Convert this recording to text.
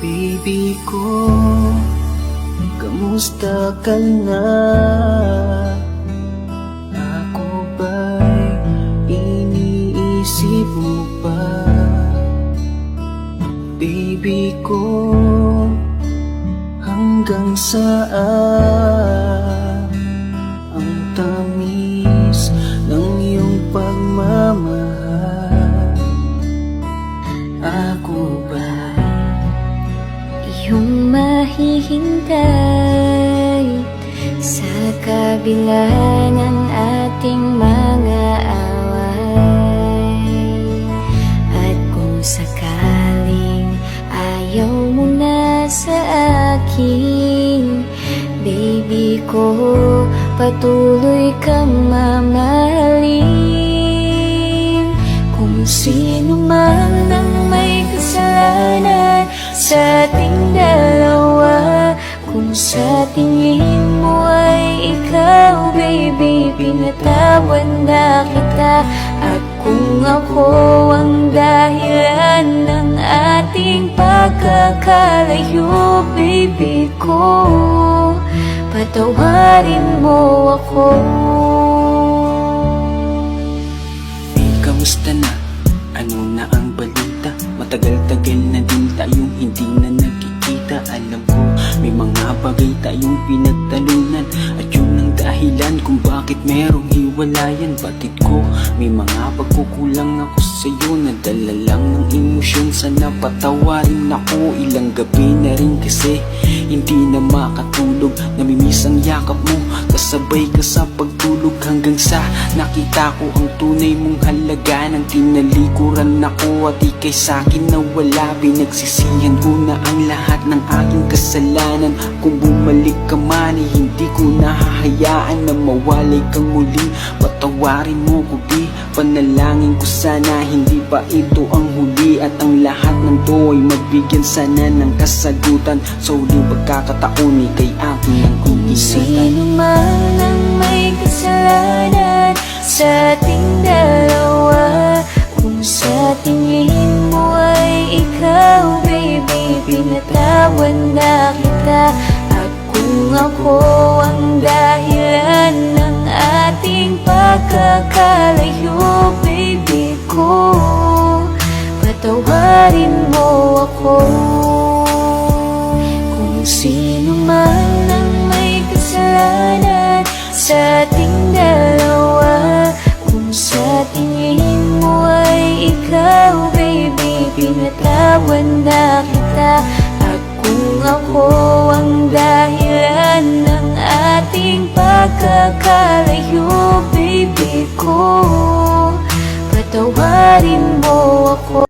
Baby ko, kamusta ka na? Ako ba'y iniisip mo pa? Baby ko, hanggang saan ang tamis ng iyong pagmamahal? Ako ba iyong mahihintay sa kabila ng ating mga away? At kung sakaling ayaw mo na sa akin, baby ko, patuloy kang mamahalin. Kung sino man ang may kasalanan sa ating dalawa, kung sa tingin mo ay ikaw, baby, pinatawad na kita. At kung ako ang dahilan ng ating pagkakalayo, baby ko, patawarin mo ako. Kamusta na? Ano na ang balita? Matagal-tagal na din tayong hindi na nagkikita. Alam ko, may mga bagay tayong pinagtalunan, at yun ang dahilan kung bakit merong hiwalayan. Batid ko, may mga pagkukulang ako sa'yo, nadala lang ng emosyon. Sana patawarin ako, ilang gabi na rin kasi hindi na makatulog. Namimiss ang yakap mo, kasabay ka sa pagtulog, hanggang sa nakita ko ang tunay mong halaga. Nang tinalikuran ako at ika'y sa'kin nawala, pinagsisihan ko na ang lahat ng aking kasalanan. Kung bumalik ka man, hindi ko nahahayaan na mawalay kang muli. Patawarin mo ko, di panalangin ko sana hindi pa ito ang huli, at ang lahat ng to ay magbigyan sana ng kasagutan sa huling pagkakataon. Ika'y aking ang Kung sino man ang may kasalanan sa ating dalawa, kung sa tingin mo ay ikaw, baby, pinatawad na kita. At kung ako ang dahilan ng ating pagkakalayo, baby ko, patawarin mo ako. Kung sino man ang may kasalanan sa ating dalawa, kung sa tingin mo ay ikaw, baby, pinatawad na kita. At kung ako ang dahilan ng ating pagkakalayo, baby ko, patawarin mo ako.